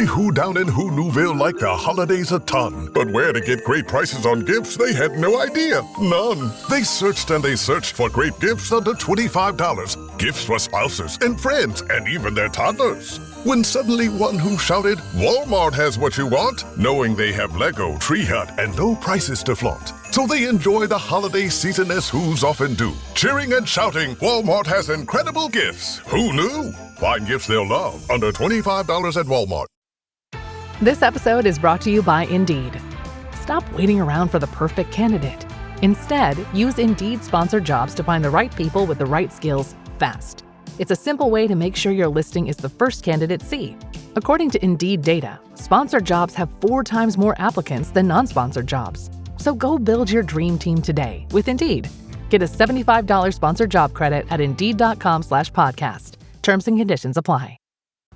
Every who down in Who Newville liked the holidays a ton. But where to get great prices on gifts, they had no idea. None. They searched and they searched for great gifts under $25. Gifts for spouses and friends and even their toddlers. When suddenly one who shouted, Walmart has what you want, knowing they have Lego, Tree Hut, and low prices to flaunt. So they enjoy the holiday season as who's often do. Cheering and shouting, Walmart has incredible gifts. Who knew? Find gifts they'll love under $25 at Walmart. This episode is brought to you by Indeed. Stop waiting around for the perfect candidate. Instead, use Indeed sponsored jobs to find the right people with the right skills fast. It's a simple way to make sure your listing is the first candidates see. According to Indeed data, sponsored jobs have 4 times more applicants than non-sponsored jobs. So go build your dream team today with Indeed. Get a $75 sponsored job credit at Indeed.com/podcast. Terms and conditions apply.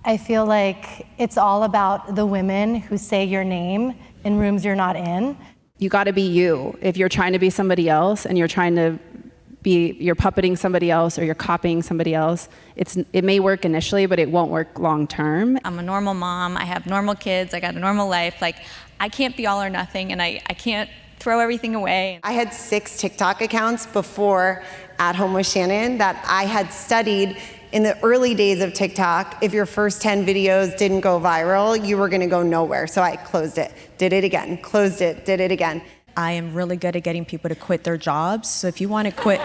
I feel like it's all about the women who say your name in rooms you're not in. You got to be you. If you're trying to be somebody else and you're puppeting somebody else or you're copying somebody else, it may work initially, but it won't work long term. I'm a normal mom. I have normal kids. I got a normal life. Like, I can't be all or nothing, and I can't throw everything away. I had 6 TikTok accounts before At Home with Shannon that I had studied. In the early days of TikTok, if your first 10 videos didn't go viral, you were gonna go nowhere. So I closed it, did it again, closed it, did it again. I am really good at getting people to quit their jobs. So if you want to quit,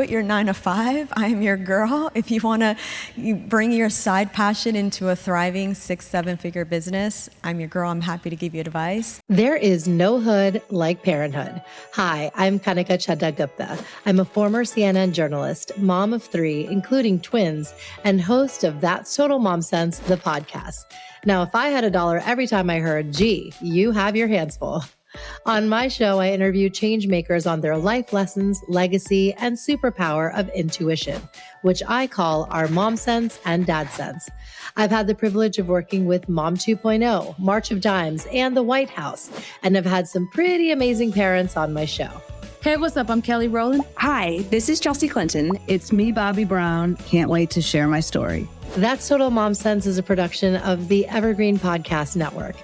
your 9 to 5, I am your girl. If you want to bring your side passion into a thriving 6-7-figure business, I'm your girl. I'm happy to give you advice. There is no hood like parenthood. Hi, I'm Kanika Chadda Gupta. I'm a former CNN journalist, mom of 3, including twins, and host of That's Total Mom Sense, the podcast. Now, if I had $1 every time I heard, gee, you have your hands full. On my show, I interview change makers on their life lessons, legacy, and superpower of intuition, which I call our Mom Sense and Dad Sense. I've had the privilege of working with Mom 2.0, March of Dimes, and the White House, and have had some pretty amazing parents on my show. Hey, what's up? I'm Kelly Rowland. Hi, this is Chelsea Clinton. It's me, Bobby Brown. Can't wait to share my story. That's Total Mom Sense is a production of the Evergreen Podcast Network.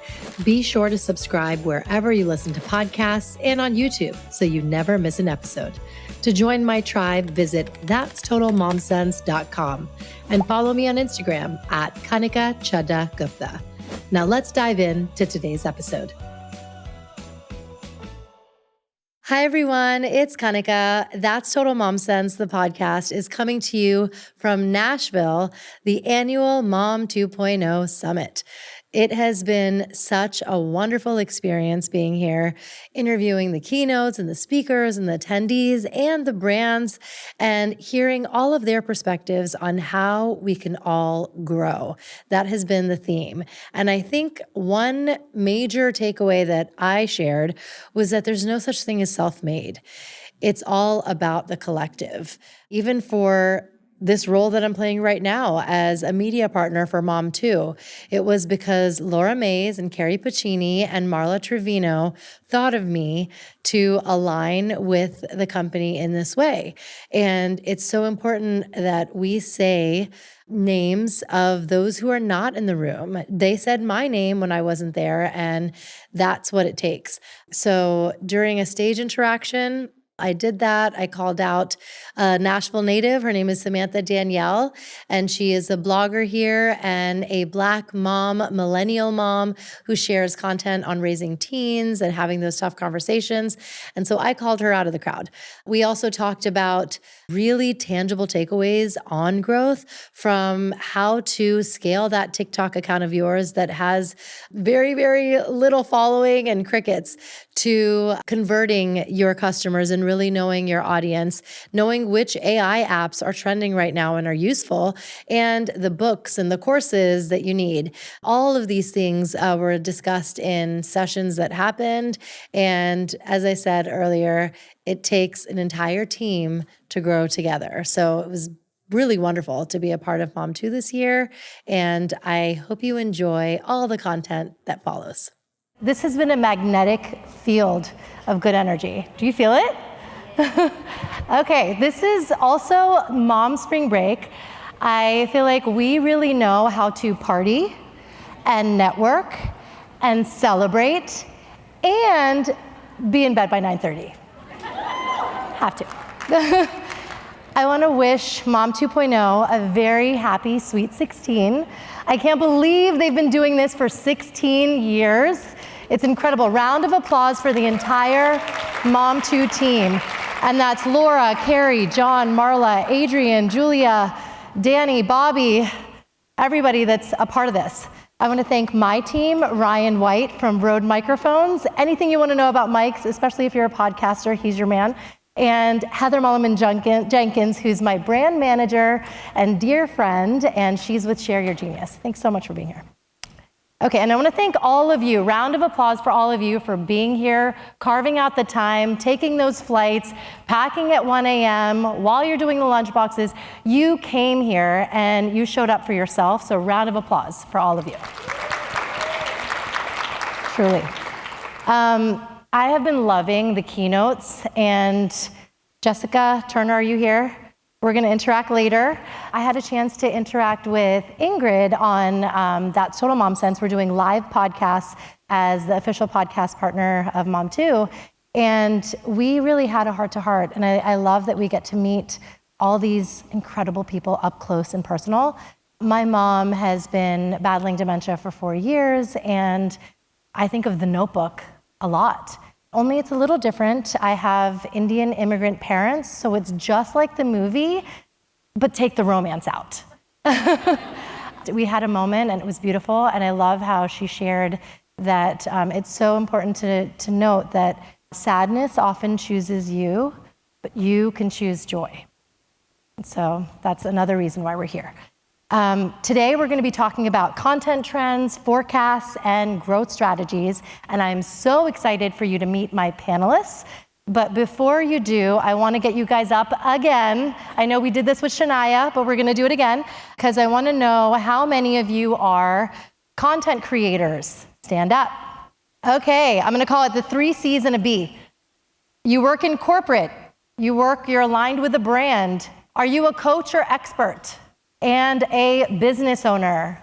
Be sure to subscribe wherever you listen to podcasts and on YouTube so you never miss an episode. To join my tribe, visit thatstotalmomsense.com and follow me on Instagram at Kanika Chadda Gupta. Now let's dive in to today's episode. Hi, everyone. It's Kanika. That's Total Mom Sense. The podcast is coming to you from Nashville, the annual Mom 2.0 Summit. It has been such a wonderful experience being here, interviewing the keynotes and the speakers and the attendees and the brands, and hearing all of their perspectives on how we can all grow. That has been the theme. And I think one major takeaway that I shared was that there's no such thing as self-made. It's all about the collective. Even for this role that I'm playing right now as a media partner for Mom 2. It was because Laura Mays and Carrie Pacini and Marla Trevino thought of me to align with the company in this way. And it's so important that we say names of those who are not in the room. They said my name when I wasn't there, and that's what it takes. So during a stage interaction, I did that. I called out a Nashville native. Her name is Samantha Danielle, and she is a blogger here and a Black mom, millennial mom who shares content on raising teens and having those tough conversations. And so I called her out of the crowd. We also talked about really tangible takeaways on growth, from how to scale that TikTok account of yours that has very, very little following and crickets, to converting your customers and really knowing your audience, knowing which AI apps are trending right now and are useful, and the books and the courses that you need. All of these things were discussed in sessions that happened. And as I said earlier, it takes an entire team to grow together. So it was really wonderful to be a part of Mom 2 this year. And I hope you enjoy all the content that follows. This has been a magnetic field of good energy. Do you feel it? Okay, this is also Mom Spring Break. I feel like we really know how to party and network and celebrate and be in bed by 9:30. Have to. I want to wish Mom 2.0 a very happy, sweet 16. I can't believe they've been doing this for 16 years. It's incredible. Round of applause for the entire Mom 2 team. And that's Laura, Carrie, John, Marla, Adrian, Julia, Danny, Bobby, everybody that's a part of this. I want to thank my team, Ryan White from Rode Microphones. Anything you want to know about mics, especially if you're a podcaster, he's your man. And Heather Mulliman Jenkins, who's my brand manager and dear friend, and she's with Share Your Genius. Thanks so much for being here. Okay, and I want to thank all of you, round of applause for all of you for being here, carving out the time, taking those flights, packing at 1 a.m. while you're doing the lunch boxes. You came here and you showed up for yourself, so round of applause for all of you. Truly. I have been loving the keynotes, and Jessica Turner, are you here? We're going to interact later. I had a chance to interact with Ingrid on That's Total Mom Sense. We're doing live podcasts as the official podcast partner of Mom 2, and we really had a heart-to-heart, and I love that we get to meet all these incredible people up close and personal. My mom has been battling dementia for 4 years, and I think of The Notebook a lot. Only it's a little different. I have Indian immigrant parents, so it's just like the movie, but take the romance out. We had a moment and it was beautiful, and I love how she shared that it's so important to note that sadness often chooses you, but you can choose joy. And so that's another reason why we're here. Today, we're going to be talking about content trends, forecasts, and growth strategies, and I'm so excited for you to meet my panelists. But before you do, I want to get you guys up again. I know we did this with Shania, but we're going to do it again, because I want to know how many of you are content creators. Stand up. Okay, I'm going to call it the 3 C's and a B. You work in corporate. You're aligned with a brand. Are you a coach or expert? And a business owner.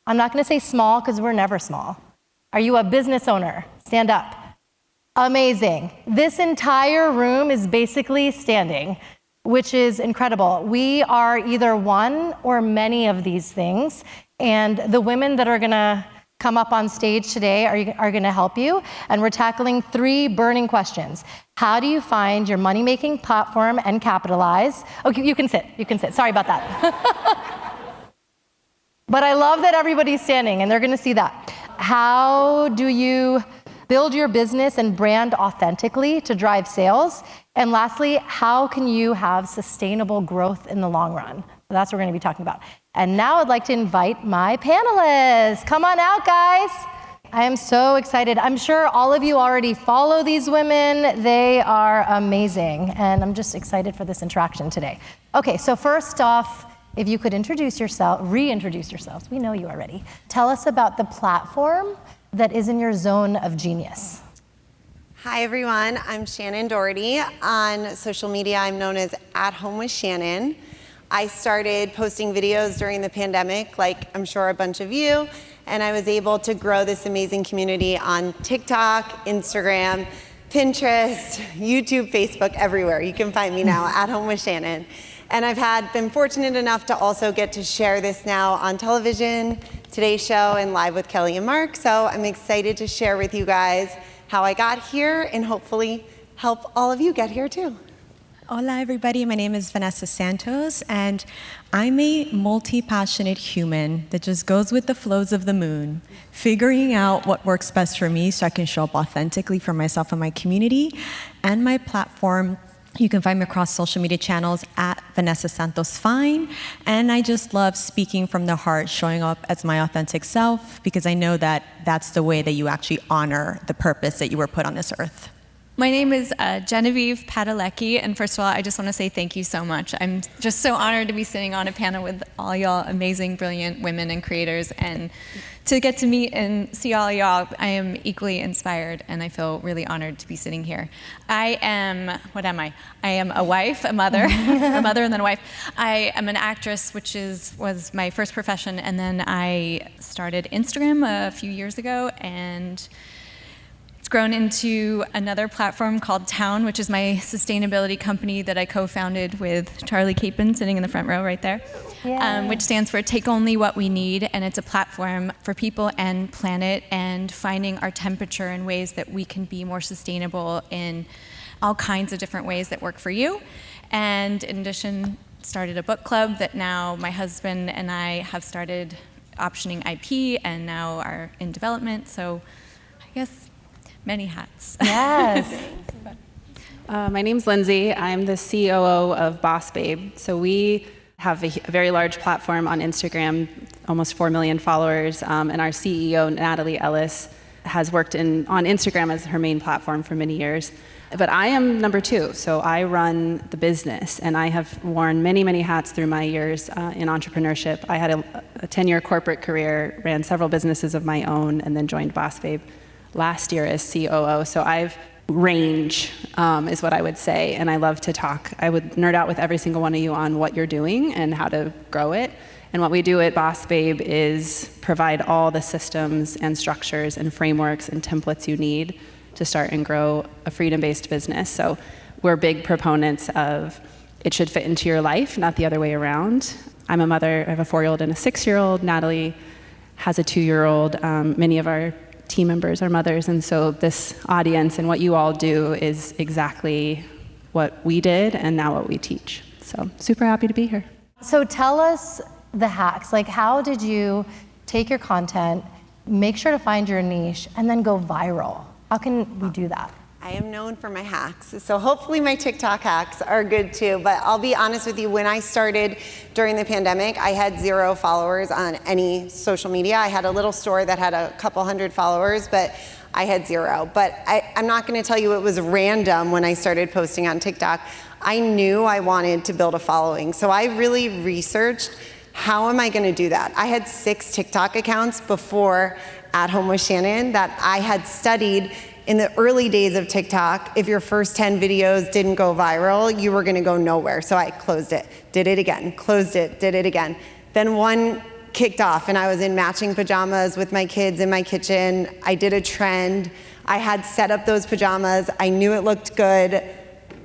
I'm not going to say small because we're never small. Are you a business owner? Stand up. Amazing. This entire room is basically standing, which is incredible. We are either one or many of these things, and the women that are going to come up on stage today are going to help you, and we're tackling 3 burning questions. How do you find your money-making platform and capitalize? Okay, you can sit. Sorry about that. But I love that everybody's standing, and they're going to see that. How do you build your business and brand authentically to drive sales? And lastly, how can you have sustainable growth in the long run? So that's what we're going to be talking about. And now I'd like to invite my panelists. Come on out, guys. I am so excited. I'm sure all of you already follow these women. They are amazing, and I'm just excited for this interaction today. Okay, so first off, if you could reintroduce yourselves. We know you already. Tell us about the platform that is in your zone of genius. Hi, everyone. I'm Shannon Doherty. On social media, I'm known as At Home with Shannon. I started posting videos during the pandemic, like I'm sure a bunch of you, and I was able to grow this amazing community on TikTok, Instagram, Pinterest, YouTube, Facebook, everywhere. You can find me now, At Home with Shannon. And I've been fortunate enough to also get to share this now on television, Today's Show, and Live with Kelly and Mark. So I'm excited to share with you guys how I got here and hopefully help all of you get here too. Hola, everybody. My name is Vanessa Santos, and I'm a multi-passionate human that just goes with the flows of the moon, figuring out what works best for me so I can show up authentically for myself and my community. And my platform, you can find me across social media channels at Vanessa Santos Fine. And I just love speaking from the heart, showing up as my authentic self, because I know that that's the way that you actually honor the purpose that you were put on this earth. My name is Genevieve Padalecki, and first of all, I just want to say thank you so much. I'm just so honored to be sitting on a panel with all y'all amazing, brilliant women and creators, and to get to meet and see all y'all, I am equally inspired, and I feel really honored to be sitting here. What am I? I am a wife, a mother, a mother and then a wife. I am an actress, which was my first profession, and then I started Instagram a few years ago, and grown into another platform called Town, which is my sustainability company that I co-founded with Charlie Capon, sitting in the front row right there, which stands for Take Only What We Need, and it's a platform for people and planet and finding our temperature in ways that we can be more sustainable in all kinds of different ways that work for you. And in addition, started a book club that now my husband and I have started optioning IP and now are in development, so I guess many hats. Yes. My name's Lindsay. I'm the COO of Boss Babe. So we have a very large platform on Instagram, almost 4 million followers, and our CEO, Natalie Ellis, has worked on Instagram as her main platform for many years. But I am number 2, so I run the business, and I have worn many, many hats through my years in entrepreneurship. I had a 10-year corporate career, ran several businesses of my own, and then joined Boss Babe last year as COO. So I've range is what I would say, and I love to talk. I would nerd out with every single one of you on what you're doing and how to grow it. And what we do at Boss Babe is provide all the systems and structures and frameworks and templates you need to start and grow a freedom-based business. So we're big proponents of it should fit into your life, not the other way around. I'm a mother. I have a 4-year-old and a 6-year-old. Natalie has a 2-year-old. Many of our team members are mothers, and so this audience and what you all do is exactly what we did and now what we teach. So super happy to be here. So tell us the hacks. Like, how did you take your content, make sure to find your niche, and then go viral? How can we do that? I am known for my hacks, so hopefully my TikTok hacks are good too, but I'll be honest with you, when I started during the pandemic, I had 0 followers on any social media. I had a little store that had a couple hundred followers, but I had 0. But I'm not gonna tell you it was random when I started posting on TikTok. I knew I wanted to build a following, so I really researched, how am I gonna do that? I had 6 TikTok accounts before At Home with Shannon that I had studied. In the early days of TikTok, if your first 10 videos didn't go viral, you were gonna go nowhere. So I closed it, did it again, closed it, did it again. Then one kicked off and I was in matching pajamas with my kids in my kitchen. I did a trend. I had set up those pajamas. I knew it looked good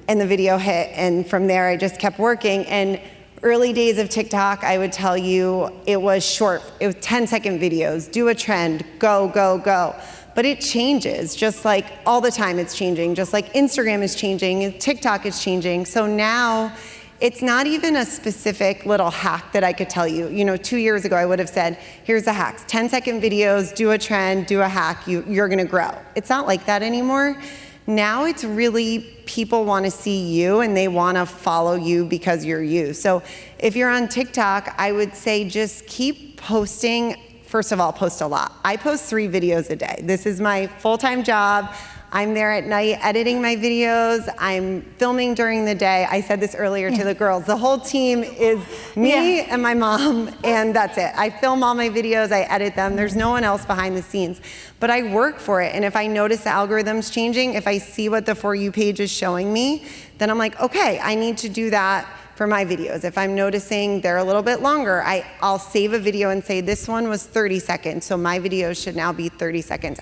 and the video hit. And from there, I just kept working. And early days of TikTok, I would tell you, it was short. It was 10-second videos, do a trend, go, go, go. But it changes, just like all the time it's changing, just like Instagram is changing, and TikTok is changing. So now it's not even a specific little hack that I could tell you. You know, 2 years ago I would have said, here's the hacks, 10-second videos, do a trend, do a hack, you're gonna grow. It's not like that anymore. Now it's really, people wanna see you and they wanna follow you because you're you. So if you're on TikTok, I would say just keep posting. First of all, post a lot. I post 3 videos a day. This is my full-time job. I'm there at night editing my videos. I'm filming during the day. I said this earlier to the girls. The whole team is me and my mom, and that's it. I film all my videos, I edit them. There's no one else behind the scenes. But I work for it, and if I notice the algorithm's changing, if I see what the For You page is showing me, then I'm like, okay, I need to do that for my videos. If I'm noticing they're a little bit longer, I'll save a video and say, this one was 30 seconds, so my videos should now be 30 seconds.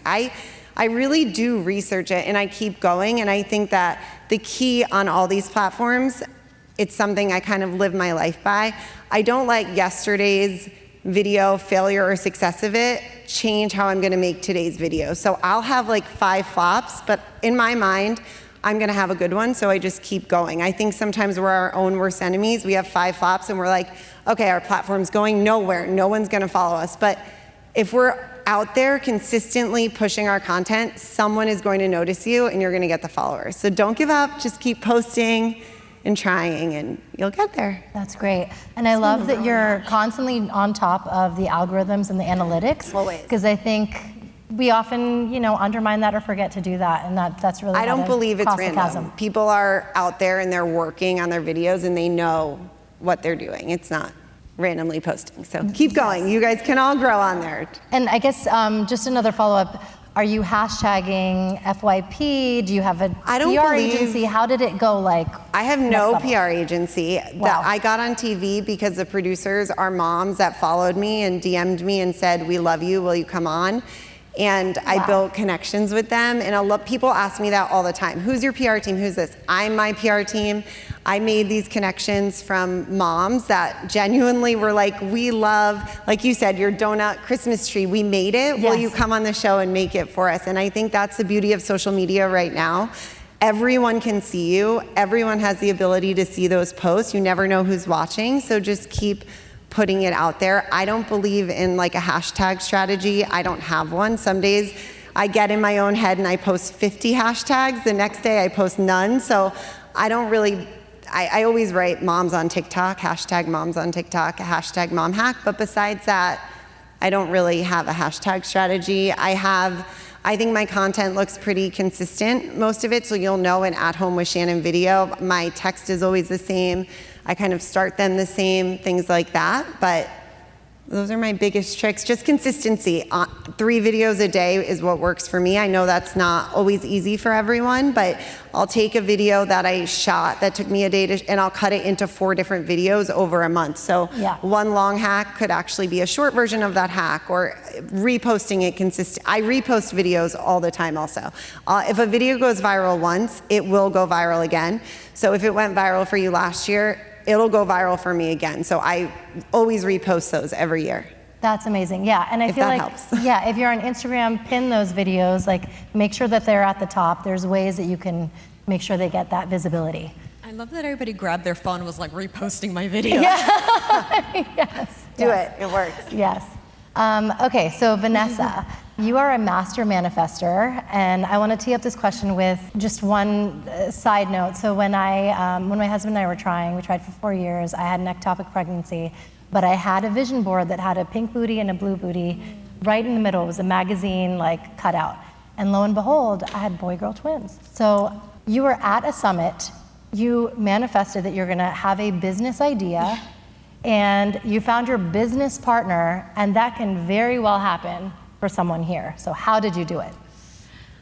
I really do research it and I keep going, and I think that the key on all these platforms, it's something I kind of live my life by. I don't let yesterday's video failure or success of it change how I'm gonna make today's video. So I'll have like 5 flops, but in my mind, I'm gonna have a good one, so I just keep going. I think sometimes we're our own worst enemies. We have 5 flops and we're like, okay, our platform's going nowhere, no one's gonna follow us. But if we're out there consistently pushing our content, someone is going to notice you and you're gonna get the followers. So don't give up, just keep posting and trying and you'll get there. That's great. And I love that you're constantly on top of the algorithms and the analytics. Always. Because I think we often, undermine that or forget to do that, and that's really I don't believe it's random. random. People are out there and they're working on their videos and they know what they're doing. It's not randomly posting. So keep going. You guys can all grow on there. And I guess just another follow-up. Are you hashtagging FYP? Do you have a PR agency? How did it go? I have no PR agency. Wow. I got on TV because the producers are moms that followed me and DM'd me and said, "We love you. Will you come on?" And I built connections with them. And people ask me that all the time. Who's your PR team? Who's this? I'm my PR team. I made these connections from moms that genuinely were like, we love, like you said, your donut Christmas tree. We made it. Yes. Will you come on the show and make it for us? And I think that's the beauty of social media right now. Everyone can see you. Everyone has the ability to see those posts. You never know who's watching. So just keep putting it out there. I don't believe in a hashtag strategy. I don't have one. Some days I get in my own head and I post 50 hashtags. The next day I post none. So I don't really, I always write moms on TikTok, hashtag moms on TikTok, hashtag mom hack. But besides that, I don't really have a hashtag strategy. I think my content looks pretty consistent, most of it, so you'll know an At Home with Shannon video. My text is always the same. I kind of start them the same, things like that, but those are my biggest tricks. Just consistency. 3 videos a day is what works for me. I know that's not always easy for everyone, but I'll take a video that I shot that took me a day and I'll cut it into 4 different videos over a month. So one long hack could actually be a short version of that hack, or reposting it consistent. I repost videos all the time also. If a video goes viral once, it will go viral again. So if it went viral for you last year, it'll go viral for me again. So I always repost those every year. That's amazing. Yeah, and I feel like, yeah, if you're on Instagram, pin those videos, make sure that they're at the top. There's ways that you can make sure they get that visibility. I love that everybody grabbed their phone and was reposting my video. Yeah. Yes. Do it. It works. Yes. Okay, so Vanessa, you are a master manifester, and I want to tee up this question with just one side note. So when my husband and I were trying, we tried for 4 years. I had an ectopic pregnancy, but I had a vision board that had a pink booty and a blue booty right in the middle. It was a magazine cut out, and lo and behold, I had boy-girl twins. So you were at a summit. You manifested that you're going to have a business idea. And you found your business partner, and that can very well happen for someone here. So how did you do it?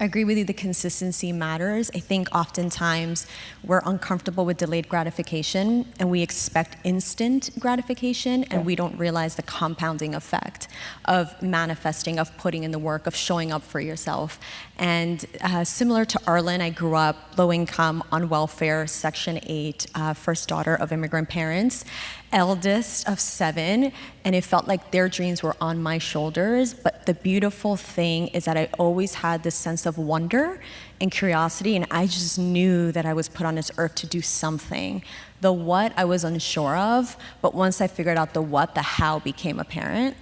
I agree with you, the consistency matters. I think oftentimes we're uncomfortable with delayed gratification and we expect instant gratification, and we don't realize the compounding effect of manifesting, of putting in the work, of showing up for yourself. And similar to Arlen, I grew up low income, on welfare, Section 8, first daughter of immigrant parents, eldest of 7, and it felt like their dreams were on my shoulders. But the beautiful thing is that I always had this sense of wonder and curiosity, and I just knew that I was put on this earth to do something. The what I was unsure of, but once I figured out the what, the how became apparent.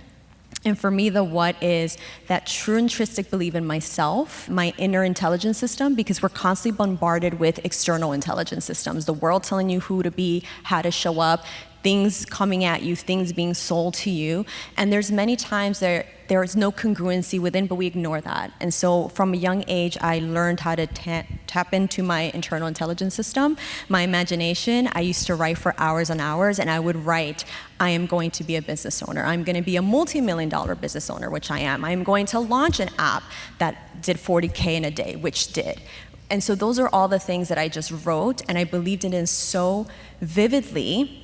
And for me, the what is that true intrinsic belief in myself, my inner intelligence system, because we're constantly bombarded with external intelligence systems, the world telling you who to be, how to show up, things coming at you, things being sold to you. And there's many times there is no congruency within, but we ignore that. And so from a young age, I learned how to tap into my internal intelligence system, my imagination. I used to write for hours and hours, and I would write, I am going to be a business owner. I'm going to be a multi-million-dollar business owner, which I am. I'm going to launch an app that did 40K in a day, which did. And so those are all the things that I just wrote, and I believed in it so vividly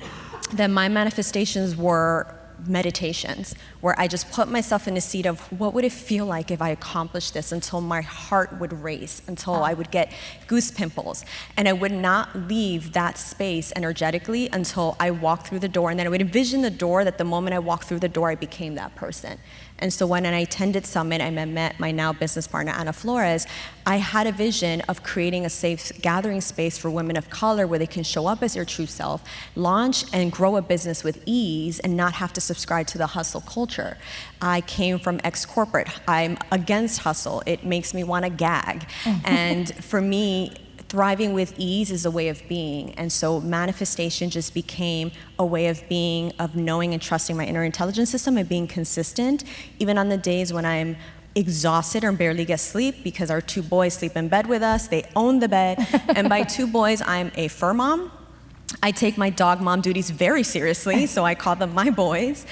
that my manifestations were meditations, where I just put myself in a seat of what would it feel like if I accomplished this, until my heart would race, until I would get goose pimples. And I would not leave that space energetically until I walked through the door. And then I would envision the door, that the moment I walked through the door, I became that person. And so when I attended Summit, I met my now business partner, Ana Flores. I had a vision of creating a safe gathering space for women of color where they can show up as their true self, launch and grow a business with ease, and not have to subscribe to the hustle culture. I came from ex-corporate. I'm against hustle. It makes me want to gag. And for me, thriving with ease is a way of being. And so manifestation just became a way of being, of knowing and trusting my inner intelligence system and being consistent, even on the days when I'm exhausted or barely get sleep because our 2 boys sleep in bed with us. They own the bed. And by 2 boys, I'm a fur mom. I take my dog mom duties very seriously, so I call them my boys.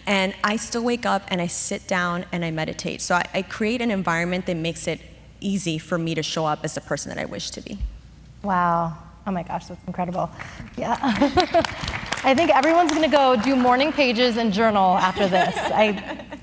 And I still wake up and I sit down and I meditate. So I create an environment that makes it easy for me to show up as the person that I wish to be. Wow. Oh my gosh, that's incredible. Yeah. I think everyone's gonna go do morning pages and journal after this.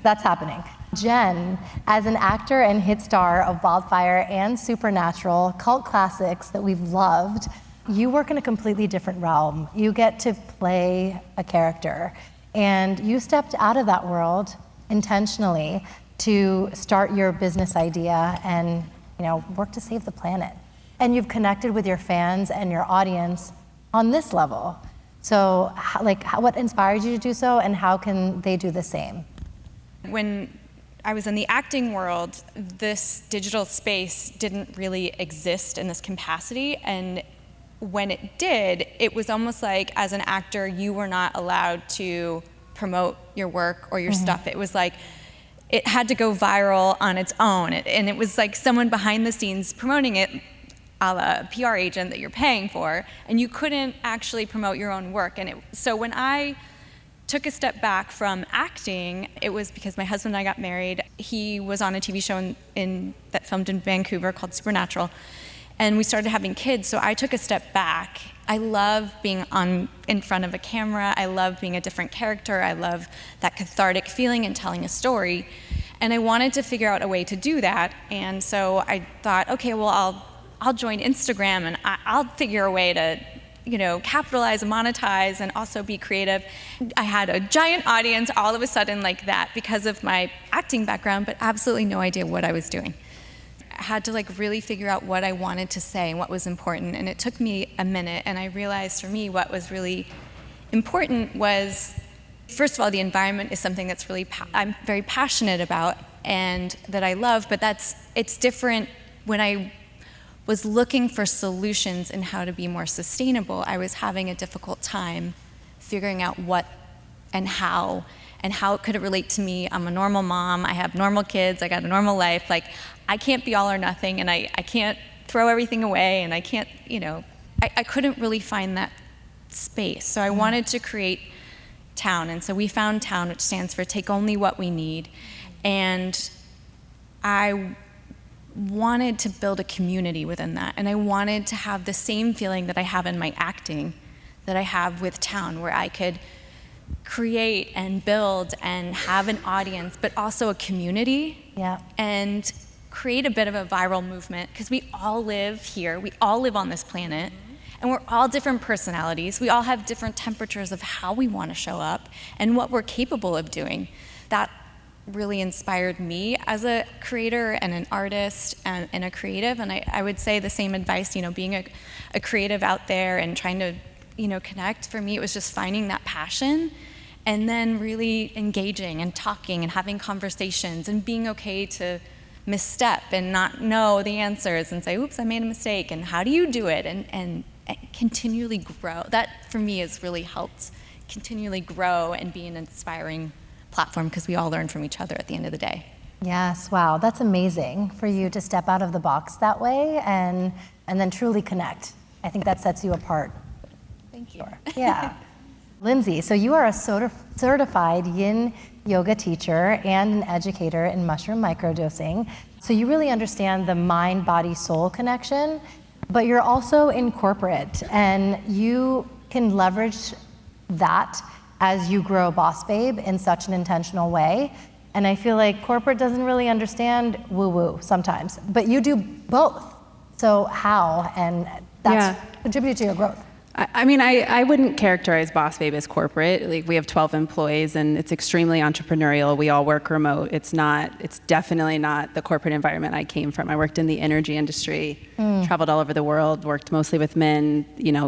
That's happening. Jen, as an actor and hit star of Wildfire and Supernatural, cult classics that we've loved, you work in a completely different realm. You get to play a character, and you stepped out of that world intentionally to start your business idea and, work to save the planet. And you've connected with your fans and your audience on this level. So, what inspired you to do so, and how can they do the same? When I was in the acting world, this digital space didn't really exist in this capacity, and when it did, it was almost like, as an actor, you were not allowed to promote your work or your stuff. It was like, it had to go viral on its own, and it was like someone behind the scenes promoting it, a la a PR agent that you're paying for, and you couldn't actually promote your own work. And so when I took a step back from acting, it was because my husband and I got married. He was on a TV show that filmed in Vancouver called Supernatural, and we started having kids, so I took a step back. I love being in front of a camera. I love being a different character. I love that cathartic feeling and telling a story. And I wanted to figure out a way to do that. And so I thought, okay, well, I'll join Instagram, and I'll figure a way to capitalize and monetize and also be creative. I had a giant audience all of a sudden like that because of my acting background, but absolutely no idea what I was doing. I had to really figure out what I wanted to say and what was important, and it took me a minute, and I realized for me what was really important was, first of all, the environment is something that's I'm very passionate about and that I love, but it's different. When I was looking for solutions in how to be more sustainable, I was having a difficult time figuring out what and how could it relate to me. I'm a normal mom, I have normal kids, I got a normal life. I can't be all or nothing, and I can't throw everything away, and I can't, I couldn't really find that space. So I wanted to create TOWN, and so we found TOWN, which stands for Take Only What We Need. And I wanted to build a community within that, and I wanted to have the same feeling that I have in my acting that I have with TOWN, where I could create and build and have an audience, but also a community, and create a bit of a viral movement, because we all live here, we all live on this planet, and we're all different personalities. We all have different temperatures of how we want to show up and what we're capable of doing. That really inspired me as a creator and an artist and a creative, and I would say the same advice, being a creative out there and trying to connect. For me, it was just finding that passion and then really engaging and talking and having conversations and being okay to misstep and not know the answers and say, oops, I made a mistake, and how do you do it, and continually grow. That for me has really helped continually grow and be an inspiring platform, because we all learn from each other at the end of the day. Yes, wow, that's amazing for you to step out of the box that way and then truly connect. I think that sets you apart. Thank you. Sure. Yeah. Lindsay, so you are a certified yin yoga teacher and an educator in mushroom microdosing. So you really understand the mind, body, soul connection, but you're also in corporate, and you can leverage that as you grow Boss Babe in such an intentional way. And I feel like corporate doesn't really understand woo-woo sometimes, but you do both. So how? And that's contributed to your growth. I wouldn't characterize Boss Babe as corporate. We have 12 employees, and it's extremely entrepreneurial. We all work remote. It's definitely not the corporate environment I came from. I worked in the energy industry, traveled all over the world, worked mostly with men,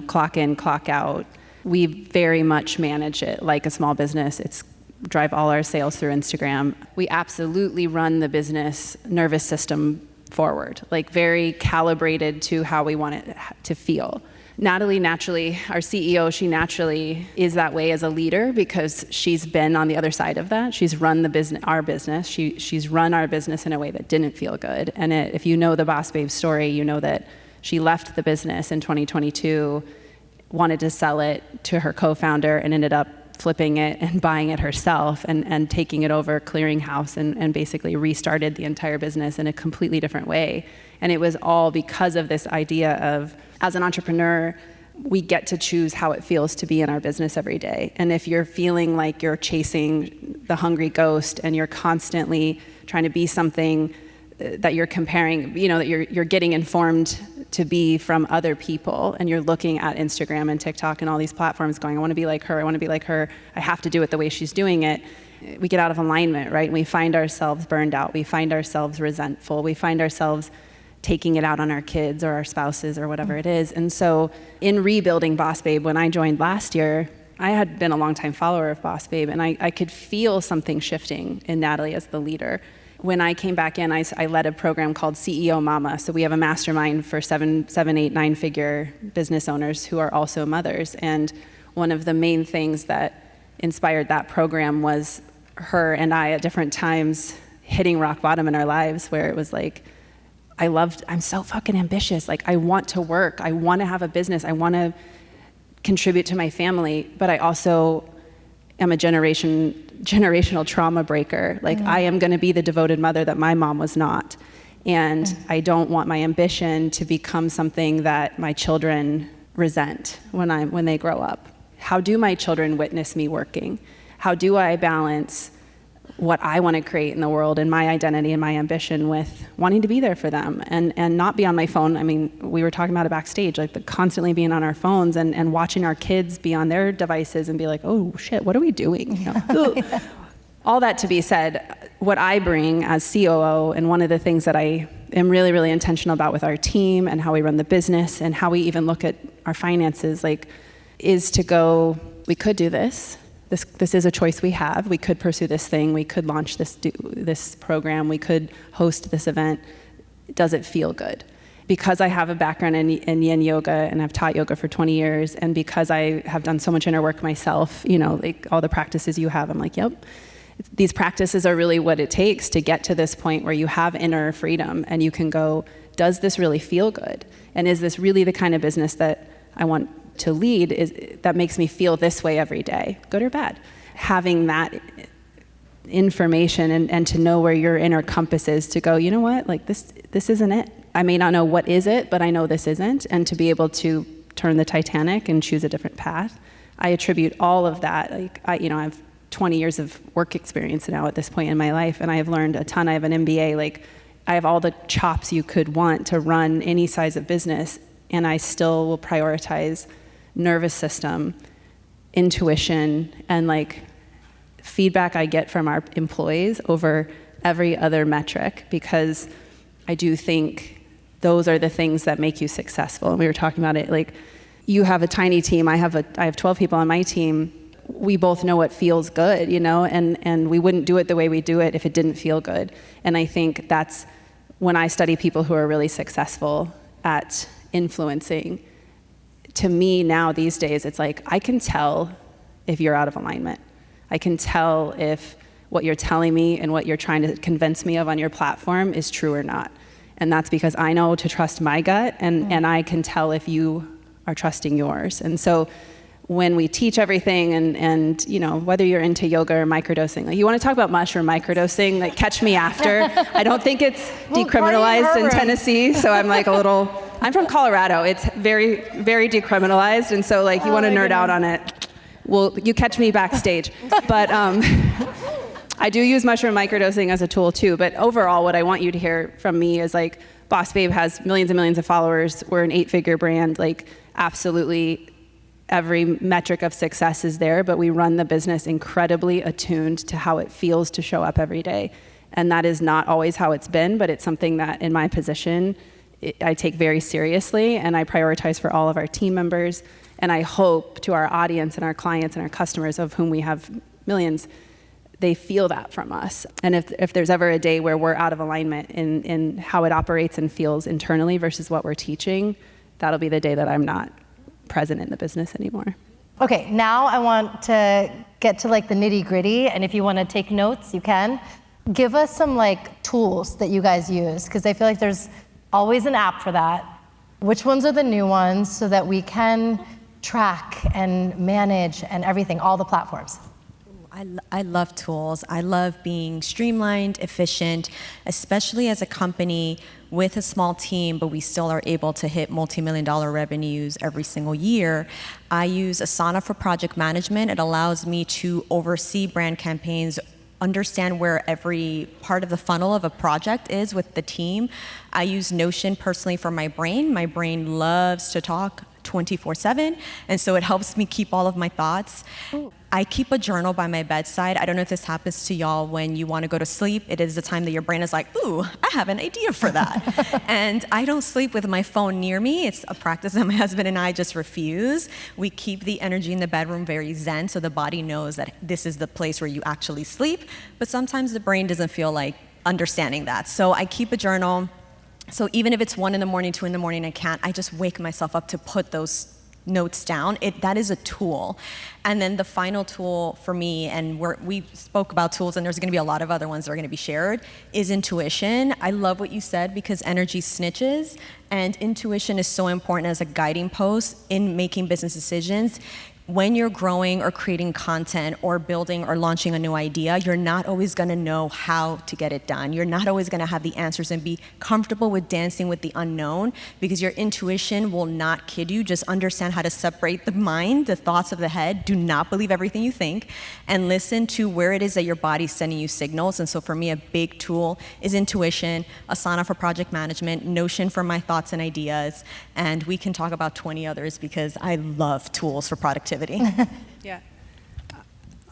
clock in, clock out. We very much manage it like a small business. It's drive all our sales through Instagram. We absolutely run the business nervous system forward, very calibrated to how we want it to feel. Natalie naturally, our CEO, she naturally is that way as a leader because she's been on the other side of that. She's run the business, our business. She's run our business in a way that didn't feel good. And if you know the Boss Babe story, you know that she left the business in 2022, wanted to sell it to her co-founder, and ended up flipping it and buying it herself and taking it over, clearing house, and basically restarted the entire business in a completely different way. And it was all because of this idea of, as an entrepreneur, we get to choose how it feels to be in our business every day. And if you're feeling like you're chasing the hungry ghost and you're constantly trying to be something that you're comparing, that you're getting informed to be from other people, and you're looking at Instagram and TikTok and all these platforms going, I want to be like her, I have to do it the way she's doing it, we get out of alignment, right? And we find ourselves burned out, we find ourselves resentful, we find ourselves taking it out on our kids or our spouses or whatever it is. And so in rebuilding Boss Babe, when I joined last year, I had been a longtime follower of Boss Babe, and I could feel something shifting in Natalie as the leader. When I came back in, I led a program called CEO Mama. So we have a mastermind for 7, 8, 9-figure business owners who are also mothers. And one of the main things that inspired that program was her and I at different times hitting rock bottom in our lives, where it was like, I'm so fucking ambitious. Like, I want to work. I want to have a business. I want to contribute to my family, but I also am a generational trauma breaker. Like, I am going to be the devoted mother that my mom was not. And I don't want my ambition to become something that my children resent when they grow up. How do my children witness me working? How do I balance what I want to create in the world and my identity and my ambition with wanting to be there for them and not be on my phone? I mean, we were talking about it backstage, like constantly being on our phones and watching our kids be on their devices and be like, oh shit, what are we doing? All that to be said, what I bring as COO, and one of the things that I am really, really intentional about with our team and how we run the business and how we even look at our finances, is to go, we could do this. This is a choice we have. We could pursue this thing. We could launch this program. We could host this event. Does it feel good? Because I have a background in yin yoga and I've taught yoga for 20 years, and because I have done so much inner work myself, like all the practices you have, I'm like, yep. These practices are really what it takes to get to this point where you have inner freedom and you can go, does this really feel good? And is this really the kind of business that I want to lead, that makes me feel this way every day, good or bad? Having that information and to know where your inner compass is, to go, you know what, like this isn't it. I may not know what is it, but I know this isn't, and to be able to turn the Titanic and choose a different path. I attribute all of that. I have 20 years of work experience now at this point in my life, and I have learned a ton. I have an MBA, I have all the chops you could want to run any size of business, and I still will prioritize nervous system, intuition, and feedback I get from our employees over every other metric, because I do think those are the things that make you successful. And we were talking about it, you have a tiny team, I have 12 people on my team. We both know what feels good, and we wouldn't do it the way we do it if it didn't feel good. And I think that's when I study people who are really successful at influencing. To me now these days, it's like, I can tell if you're out of alignment. I can tell if what you're telling me and what you're trying to convince me of on your platform is true or not. And that's because I know to trust my gut, and I can tell if you are trusting yours. And so when we teach everything, and whether you're into yoga or microdosing, you want to talk about mushroom microdosing, catch me after. I don't think it's decriminalized in Tennessee, so I'm from Colorado. It's very, very decriminalized, and so you want to nerd out on it, well, you catch me backstage. But I do use mushroom microdosing as a tool too, but overall what I want you to hear from me is Boss Babe has millions and millions of followers. We're an 8-figure brand, absolutely every metric of success is there, but we run the business incredibly attuned to how it feels to show up every day. And that is not always how it's been, but it's something that in my position, I take very seriously, and I prioritize for all of our team members. And I hope to our audience and our clients and our customers, of whom we have millions, they feel that from us. And if there's ever a day where we're out of alignment in how it operates and feels internally versus what we're teaching, that'll be the day that I'm not present in the business anymore. Okay, now I want to get to like the nitty gritty, and if you want to take notes, you can. Give us some like tools that you guys use, because I feel like there's always an app for that. Which ones are the new ones so that we can track and manage and everything, all the platforms? I love tools. I love being streamlined, efficient, especially as a company with a small team, but we still are able to hit multi-million-dollar revenues every single year. I use Asana for project management. It allows me to oversee brand campaigns, understand where every part of the funnel of a project is with the team. I use Notion personally for my brain. My brain loves to talk 24/7, and so it helps me keep all of my thoughts. I keep a journal by my bedside. I don't know if this happens to y'all when you want to go to sleep. It is the time that your brain is like, ooh, I have an idea for that. And I don't sleep with my phone near me. It's a practice that my husband and I just refuse. We keep the energy in the bedroom very zen, so the body knows that this is the place where you actually sleep. But sometimes the brain doesn't feel like understanding that. So I keep a journal. So even if it's 1 in the morning, 2 in the morning, I just wake myself up to put those notes down. That is a tool. And then the final tool for me, and we spoke about tools, and there's going to be a lot of other ones that are going to be shared, is intuition. I love what you said, because energy snitches, and intuition is so important as a guiding post in making business decisions. When you're growing or creating content or building or launching a new idea, you're not always going to know how to get it done. You're not always going to have the answers and be comfortable with dancing with the unknown, because your intuition will not kid you. Just understand how to separate the mind, the thoughts of the head. Do not believe everything you think, and listen to where it is that your body's sending you signals. And so for me, a big tool is intuition, Asana for project management, Notion for my thoughts and ideas, and we can talk about 20 others because I love tools for productivity. Yeah.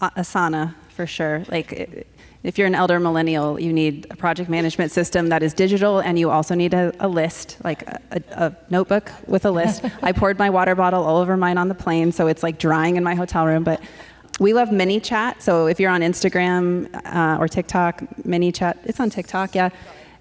Asana, for sure. Like, if you're an elder millennial, you need a project management system that is digital, and you also need a list, like a notebook with a list. I poured my water bottle all over mine on the plane, so it's like drying in my hotel room. But we love ManyChat. So if you're on Instagram or TikTok, ManyChat, it's on TikTok, yeah.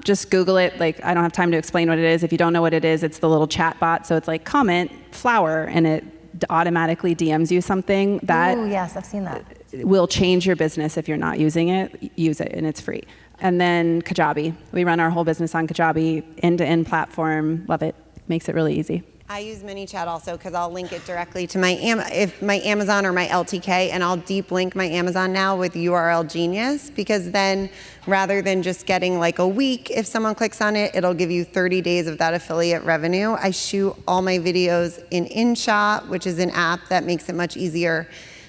Just Google it. Like, I don't have time to explain what it is. If you don't know what it is, it's the little chat bot. So it's like comment flower, and it automatically DMs you something that yes, I've seen that. Will change your business. If you're not using it, use it, and it's free. And then Kajabi. We run our whole business on Kajabi, end-to-end platform. Love it. Makes it really easy. I use ManyChat also because I'll link it directly to my Amazon or my LTK, and I'll deep link my Amazon now with URL Genius, because then rather than just getting like a week, if someone clicks on it, it'll give you 30 days of that affiliate revenue. I shoot all my videos in InShot, which is an app that makes it much easier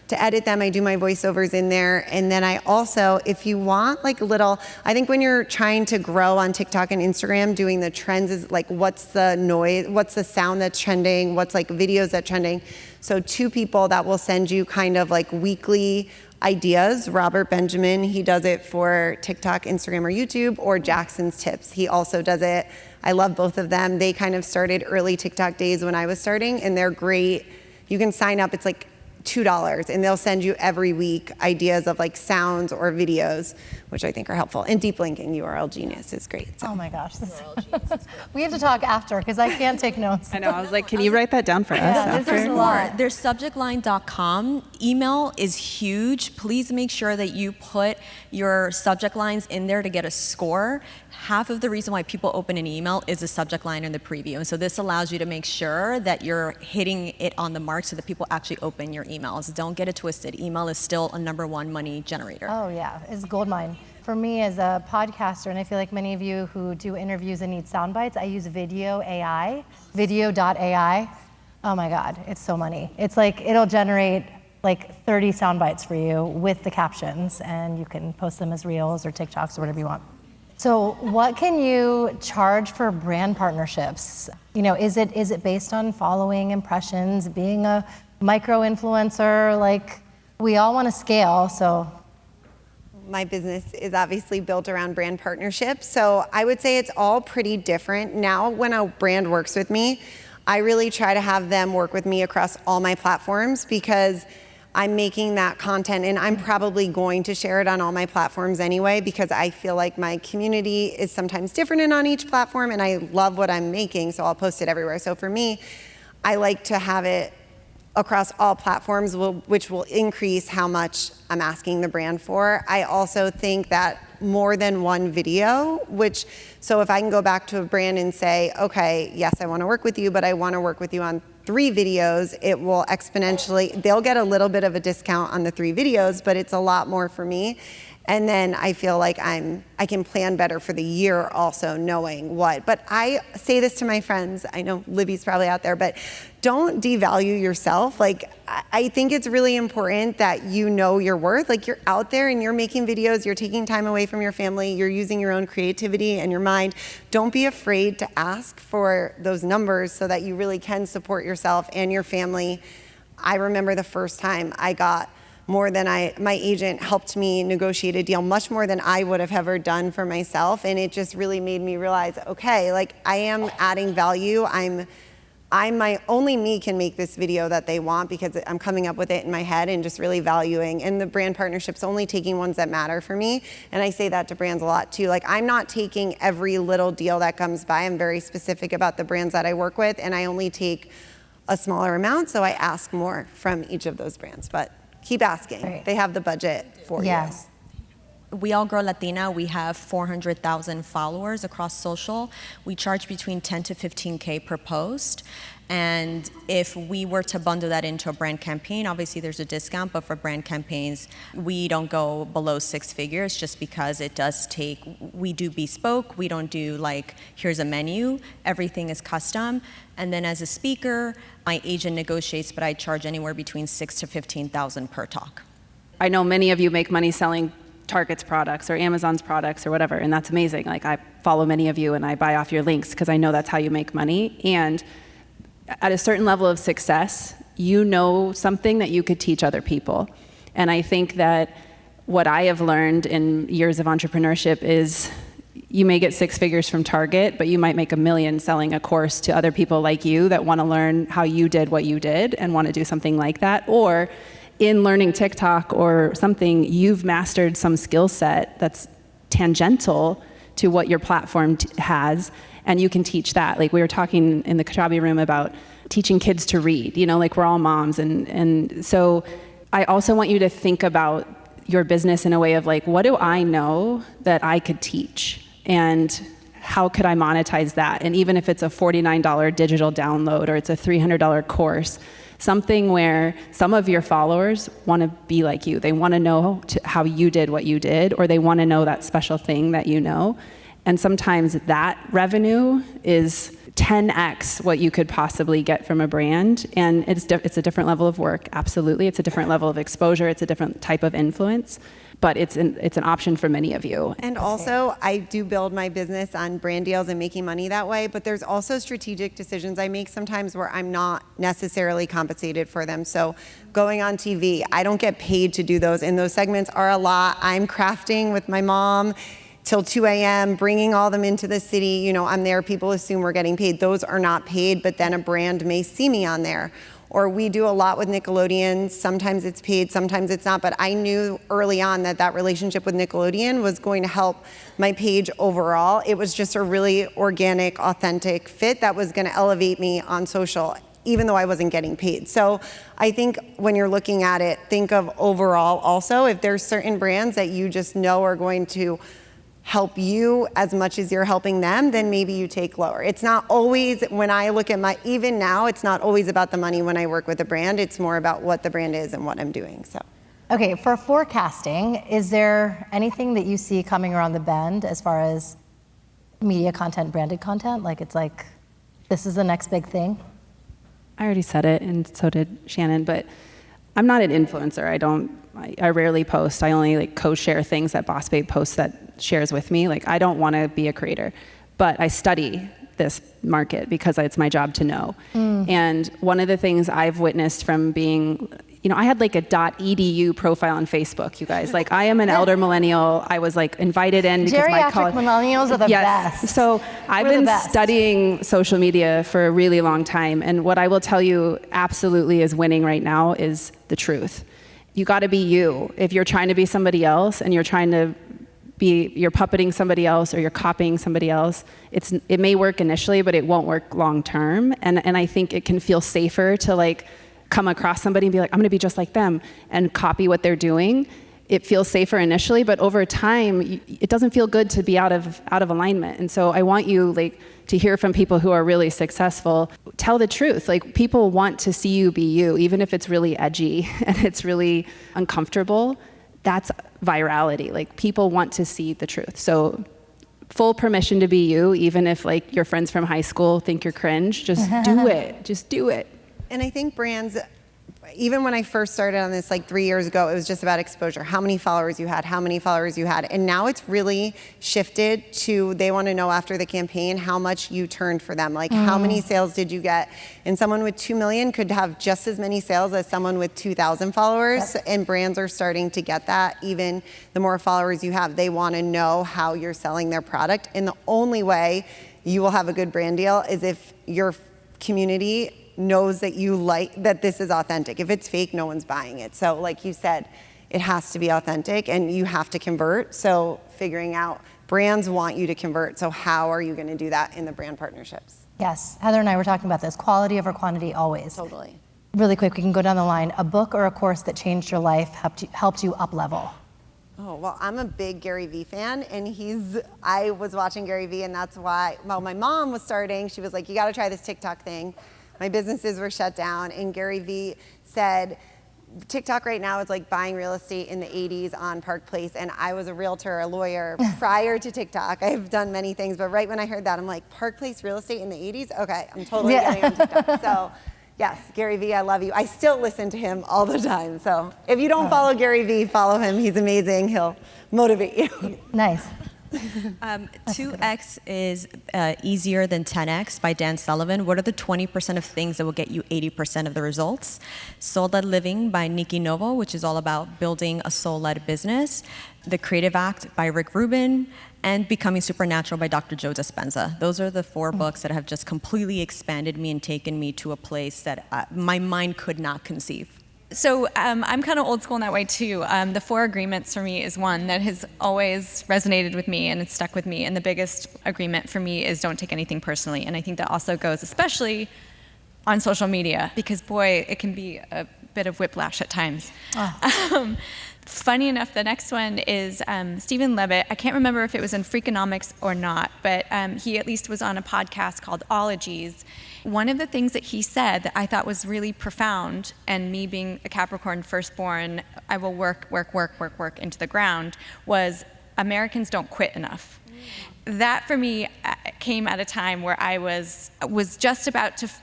to edit them. I do my voiceovers in there. And then I also, if you want like I think when you're trying to grow on TikTok and Instagram, doing the trends is like, what's the noise, what's the sound that's trending, what's like videos that's trending. So 2 people that will send you kind of like weekly ideas. Robert Benjamin, he does it for TikTok, Instagram, or YouTube, or Jackson's Tips. He also does it. I love both of them. They kind of started early TikTok days when I was starting, and they're great. You can sign up. It's like $2, and they'll send you every week ideas of like sounds or videos, which I think are helpful. And deep linking URL Genius is great. So. Oh my gosh. We have to talk after, because I can't take notes. I know. I was like, can you write that down for us? Yeah, this is a lot. There's subjectline.com. Email is huge. Please make sure that you put your subject lines in there to get a score. Half of the reason why people open an email is the subject line in the preview. And so this allows you to make sure that you're hitting it on the mark so that people actually open your emails. Don't get it twisted. Email is still a #1 money generator. Oh yeah, it's goldmine. For me as a podcaster, and I feel like many of you who do interviews and need sound bites, I use video.ai. Oh my God, it's so money. It's like, it'll generate like 30 sound bites for you with the captions, and you can post them as reels or TikToks or whatever you want. So what can you charge for brand partnerships? You know, is it based on following, impressions, being a micro-influencer? Like, we all want to scale, so. My business is obviously built around brand partnerships, so I would say it's all pretty different. Now, when a brand works with me, I really try to have them work with me across all my platforms, because I'm making that content, and I'm probably going to share it on all my platforms anyway, because I feel like my community is sometimes different on each platform, and I love what I'm making, so I'll post it everywhere. So for me, I like to have it across all platforms, which will increase how much I'm asking the brand for. I also think that more than one video, so if I can go back to a brand and say, okay, yes, I want to work with you, but I want to work with you on 3 videos, it will exponentially, they'll get a little bit of a discount on the 3 videos, but it's a lot more for me. And then I feel like I can plan better for the year also, knowing what. But I say this to my friends, I know Libby's probably out there, but don't devalue yourself. Like, I think it's really important that you know your worth. Like, you're out there and you're making videos, you're taking time away from your family, you're using your own creativity and your mind. Don't be afraid to ask for those numbers so that you really can support yourself and your family. I remember the first time I got more than my agent helped me negotiate a deal, much more than I would have ever done for myself. And it just really made me realize, okay, like, I am adding value. Only me can make this video that they want because I'm coming up with it in my head and just really valuing. And the brand partnership's only taking ones that matter for me. And I say that to brands a lot too. Like, I'm not taking every little deal that comes by. I'm very specific about the brands that I work with, and I only take a smaller amount. So I ask more from each of those brands, but keep asking. Right. They have the budget for you. We All Grow Latina, we have 400,000 followers across social. We charge between 10 to 15K per post. And if we were to bundle that into a brand campaign, obviously there's a discount, but for brand campaigns, we don't go below 6 figures just because it does take, we do bespoke, we don't do like, here's a menu, everything is custom. And then as a speaker, my agent negotiates, but I charge anywhere between $6,000 to $15,000 per talk. I know many of you make money selling Target's products or Amazon's products or whatever, and that's amazing. Like, I follow many of you and I buy off your links because I know that's how you make money. And at a certain level of success, you know something that you could teach other people. And I think that what I have learned in years of entrepreneurship is you may get 6 figures from Target, but you might make $1 million selling a course to other people like you that want to learn how you did what you did and want to do something like that. Or in learning TikTok or something, you've mastered some skill set that's tangential to what your platform has, and you can teach that. Like, we were talking in the Kajabi room about teaching kids to read, you know, like, we're all moms. And so I also want you to think about your business in a way of like, what do I know that I could teach? And how could I monetize that? And even if it's a $49 digital download or it's a $300 course, something where some of your followers want to be like you. They want to know how you did what you did, or they want to know that special thing that you know. And sometimes that revenue is 10x what you could possibly get from a brand. And it's a different level of work, absolutely. It's a different level of exposure. It's a different type of influence. But it's an option for many of you. And also, I do build my business on brand deals and making money that way, but there's also strategic decisions I make sometimes where I'm not necessarily compensated for them. So going on TV, I don't get paid to do those, and those segments are a lot. I'm crafting with my mom till 2 a.m., bringing all them into the city. You know, I'm there, people assume we're getting paid. Those are not paid, but then a brand may see me on there. Or we do a lot with Nickelodeon. Sometimes it's paid, sometimes it's not. But I knew early on that relationship with Nickelodeon was going to help my page overall. It was just a really organic, authentic fit that was going to elevate me on social, even though I wasn't getting paid. So I think when you're looking at it, think of overall also. If there's certain brands that you just know are going to help you as much as you're helping them, then maybe you take lower. It's not always, when I look at even now, it's not always about the money when I work with a brand. It's more about what the brand is and what I'm doing, so. Okay, for forecasting, is there anything that you see coming around the bend as far as media content, branded content? Like, it's like, this is the next big thing? I already said it, and so did Shannon, but I'm not an influencer. I rarely post. I only like co-share things that Boss Babe posts that shares with me. Like, I don't want to be a creator, but I study this market because it's my job to know. And one of the things I've witnessed from being, you know, I had like a .edu profile on Facebook, you guys. Like, I am an elder millennial. I was like invited in because my college. Millennials are the best. So I've been studying social media for a really long time. And what I will tell you absolutely is winning right now is the truth. You got to be you. If you're trying to be somebody else and you're trying to you're puppeting somebody else or you're copying somebody else. It may work initially, but it won't work long term. And I think it can feel safer to like come across somebody and be like, I'm gonna be just like them and copy what they're doing. It feels safer initially, but over time, it doesn't feel good to be out of alignment. And so I want you like to hear from people who are really successful. Tell the truth. Like, people want to see you be you, even if it's really edgy and it's really uncomfortable. That's virality. Like, people want to see the truth. So full permission to be you, even if like your friends from high school think you're cringe. Just do it. Just do it. And I think brands, even when I first started on this like 3 years ago, it was just about exposure, how many followers you had. And now it's really shifted to, they want to know after the campaign how much you turned for them. Like, how many sales did you get? And someone with 2 million could have just as many sales as someone with 2,000 followers. Yep. And brands are starting to get that. Even the more followers you have, they want to know how you're selling their product. And the only way you will have a good brand deal is if your community knows that you like, that this is authentic. If it's fake, no one's buying it. So like you said, it has to be authentic and you have to convert. So figuring out, brands want you to convert. So how are you going to do that in the brand partnerships? Yes, Heather and I were talking about this, quality over quantity always. Totally. Really quick, we can go down the line. A book or a course that changed your life, helped you up level. Oh, well, I'm a big Gary Vee fan, and I was watching Gary Vee, and that's why, well, my mom was starting, she was like, you got to try this TikTok thing. My businesses were shut down, and Gary Vee said, TikTok right now is like buying real estate in the 80s on Park Place, and I was a realtor, a lawyer prior to TikTok. I've done many things, but right when I heard that, I'm like, Park Place real estate in the 80s? Okay, I'm totally getting on TikTok. So yes, Gary Vee, I love you. I still listen to him all the time. So if you don't follow Gary Vee, follow him. He's amazing. He'll motivate you. Nice. 2x is easier than 10x by Dan Sullivan. What are the 20% of things that will get you 80% of the results? Soul-Led Living by Nikki Novo, which is all about building a soul-led business. The Creative Act by Rick Rubin, and Becoming Supernatural by Dr. Joe Dispenza. Those are the 4 books that have just completely expanded me and taken me to a place that my mind could not conceive. So I'm kind of old school in that way too. The 4 agreements for me is one that has always resonated with me and it's stuck with me. And the biggest agreement for me is don't take anything personally. And I think that also goes especially on social media because boy, it can be a bit of whiplash at times. Oh. Funny enough, the next one is Stephen Levitt. I can't remember if it was in Freakonomics or not, but he at least was on a podcast called Ologies. One of the things that he said that I thought was really profound, and me being a Capricorn firstborn, I will work into the ground, was Americans don't quit enough. That for me came at a time where I was just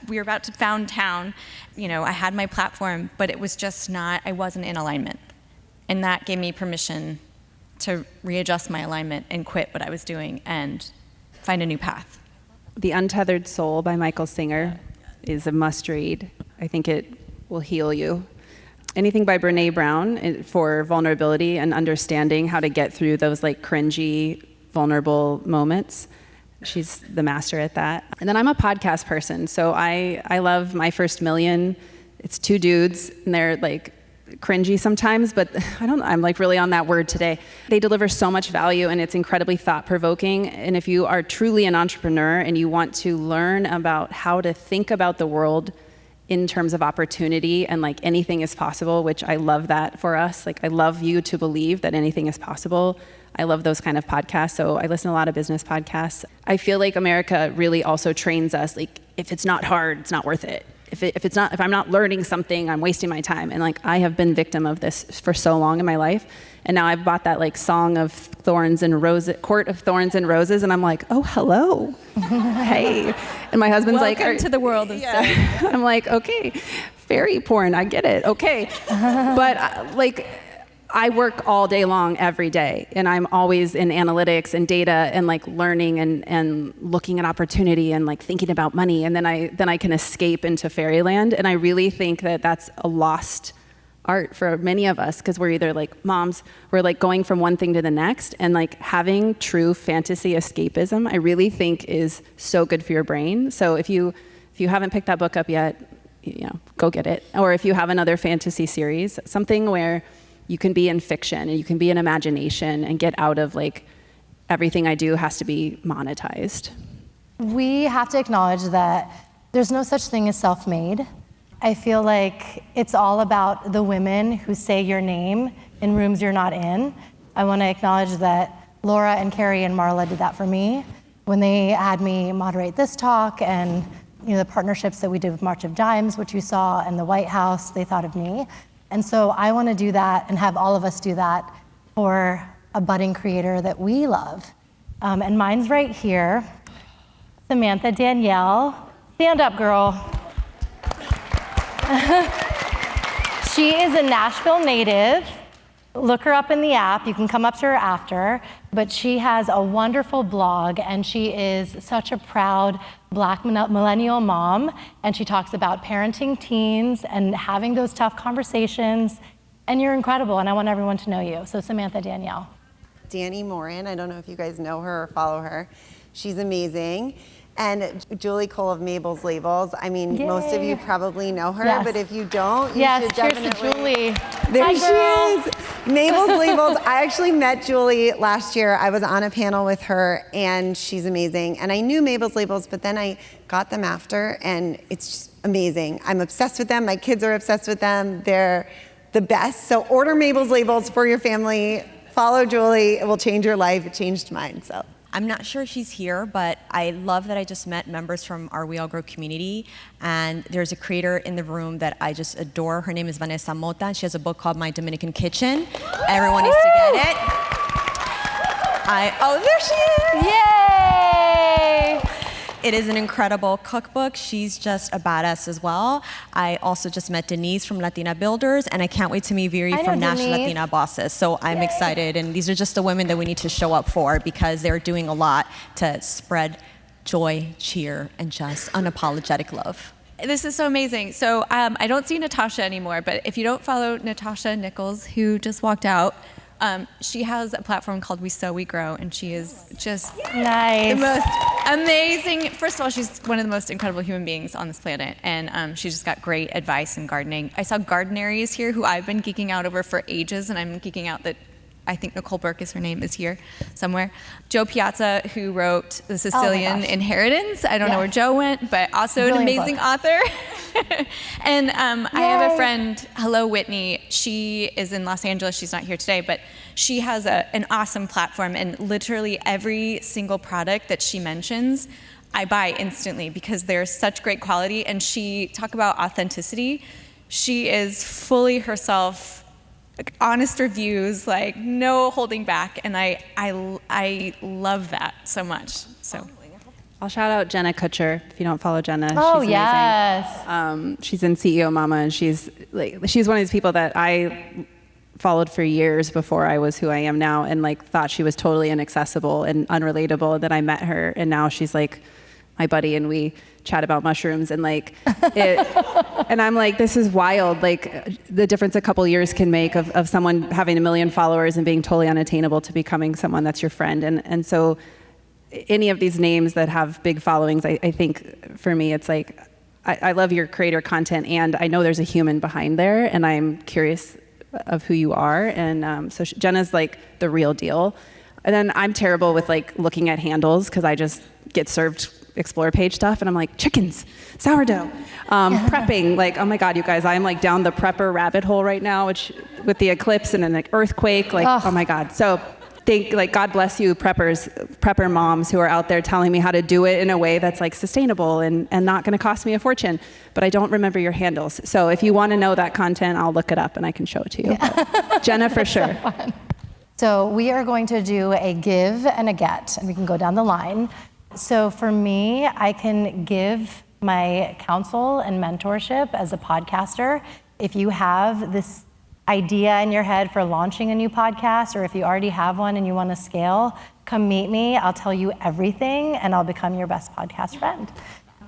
we were about to found town. You know, I had my platform, but it was just not, I wasn't in alignment. And that gave me permission to readjust my alignment and quit what I was doing and find a new path. The Untethered Soul by Michael Singer is a must-read. I think it will heal you. Anything by Brene Brown for vulnerability and understanding how to get through those like cringy, vulnerable moments. She's the master at that. And then I'm a podcast person, so I love My First Million. It's 2 dudes, and they're like cringy sometimes, but I'm like really on that word today. They deliver so much value and it's incredibly thought-provoking. And if you are truly an entrepreneur and you want to learn about how to think about the world in terms of opportunity and like anything is possible, which I love that for us. Like I love you to believe that anything is possible. I love those kind of podcasts. So I listen to a lot of business podcasts. I feel like America really also trains us, like if it's not hard, it's not worth it. If I'm not learning something, I'm wasting my time. And like I have been victim of this for so long in my life. And now I've bought that like Song of Thorns and Roses, Court of Thorns and Roses, and I'm like, oh, hello, hey. And my husband's like, welcome to the world of stuff. I'm like, okay, fairy porn, I get it, okay. But like, I work all day long, every day, and I'm always in analytics and data and like learning and looking at opportunity and like thinking about money, and then I can escape into fairyland. And I really think that that's a lost art for many of us because we're either like moms, we're like going from one thing to the next, and like having true fantasy escapism, I really think is so good for your brain. So if you haven't picked that book up yet, you know, go get it. Or if you have another fantasy series, something where you can be in fiction and you can be in imagination and get out of like everything I do has to be monetized. We have to acknowledge that there's no such thing as self-made. I feel like it's all about the women who say your name in rooms you're not in. I want to acknowledge that Laura and Carrie and Marla did that for me when they had me moderate this talk, and the partnerships that we did with March of Dimes, which you saw, and the White House, they thought of me. And so I want to do that and have all of us do that for a budding creator that we love. And mine's right here, Samantha Danielle. Stand up, girl. She is a Nashville native. Look her up in the app. You can come up to her after. But she has a wonderful blog, and she is such a proud Black millennial mom. And she talks about parenting teens and having those tough conversations. And you're incredible, and I want everyone to know you. So Samantha Danielle. Danny Morin, I don't know if you guys know her or follow her. She's amazing. And Julie Cole of Mabel's Labels. I mean, Yay. Most of you probably know her, Yes. but if you don't, you Yes, should cheers definitely. to Julie. There Hi, she girl. is. Mabel's Labels. I actually met Julie last year. I was on a panel with her, and she's amazing. And I knew Mabel's Labels, but then I got them after, and it's just amazing. I'm obsessed with them. My kids are obsessed with them. They're the best. So order Mabel's Labels for your family. Follow Julie. It will change your life. It changed mine. So. I'm not sure if she's here, but I love that I just met members from our We All Grow community, and there's a creator in the room that I just adore. Her name is Vanessa Mota, and she has a book called My Dominican Kitchen. Everyone needs to get it. Oh, there she is! Yay! It is an incredible cookbook. She's just a badass as well. I also just met Denise from Latina Builders, and I can't wait to meet Viri from National Latina Bosses. So I'm excited, and these are just the women that we need to show up for because they're doing a lot to spread joy, cheer, and just unapologetic love. This is so amazing. So I don't see Natasha anymore, but if you don't follow Natasha Nichols, who just walked out, she has a platform called We Sow, We Grow, and she is just nice. The most amazing. First of all, she's one of the most incredible human beings on this planet, and she's just got great advice in gardening. I saw Gardenaries here, who I've been geeking out over for ages, and I'm geeking out that I think Nicole Burke is her name, is here somewhere. Joe Piazza, who wrote The Sicilian Inheritance. I don't know where Joe went, but also an amazing author. And I have a friend, Hello Whitney. She is in Los Angeles. She's not here today, but she has an awesome platform, and literally every single product that she mentions, I buy instantly because they're such great quality. And she talk about authenticity. She is fully herself. Honest reviews, like no holding back, and I love that so much. So I'll shout out Jenna Kutcher if you don't follow Jenna. Oh, she's amazing. She's in CEO Mama, and she's one of these people that I followed for years before I was who I am now, and like thought she was totally inaccessible and unrelatable. Then I met her, and now she's like my buddy, and we chat about mushrooms and like it. And I'm like, this is wild. Like the difference a couple years can make of someone having 1 million followers and being totally unattainable to becoming someone that's your friend. And so any of these names that have big followings, I think for me, it's like, I love your creator content, and I know there's a human behind there, and I'm curious of who you are. And so Jenna's like the real deal. And then I'm terrible with like looking at handles because I just get served Explore page stuff, and I'm like, chickens, sourdough, prepping. Like, oh my God, you guys, I'm like down the prepper rabbit hole right now, which with the eclipse and an earthquake, like, oh my God. So God bless you, prepper moms who are out there telling me how to do it in a way that's like sustainable and not going to cost me a fortune. But I don't remember your handles. So if you want to know that content, I'll look it up and I can show it to you. Jenna, for sure. So we are going to do a give and a get, and we can go down the line. So for me, I can give my counsel and mentorship as a podcaster. If you have this idea in your head for launching a new podcast, or if you already have one and you want to scale, come meet me. I'll tell you everything, and I'll become your best podcast friend.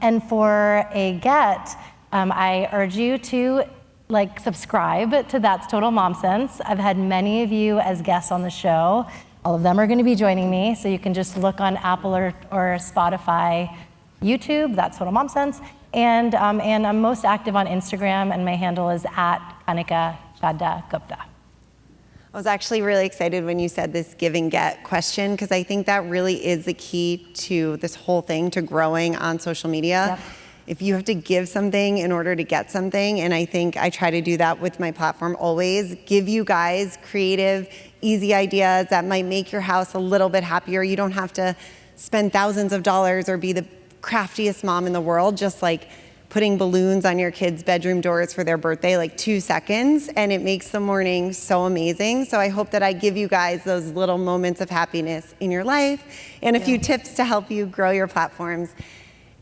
And for a get, I urge you to subscribe to That's Total Mom Sense. I've had many of you as guests on the show. All of them are going to be joining me, so you can just look on Apple or Spotify, YouTube, That's Total Mom Sense. And I'm most active on Instagram, and my handle is @Kanika Chadda Gupta. I was actually really excited when you said this give and get question, because I think that really is the key to this whole thing, to growing on social media. Yep. If you have to give something in order to get something, and I think I try to do that with my platform always, give you guys creative, easy ideas that might make your house a little bit happier. You don't have to spend thousands of dollars or be the craftiest mom in the world, just like putting balloons on your kids' bedroom doors for their birthday, like 2 seconds, and it makes the morning so amazing. So I hope that I give you guys those little moments of happiness in your life and a few tips to help you grow your platforms.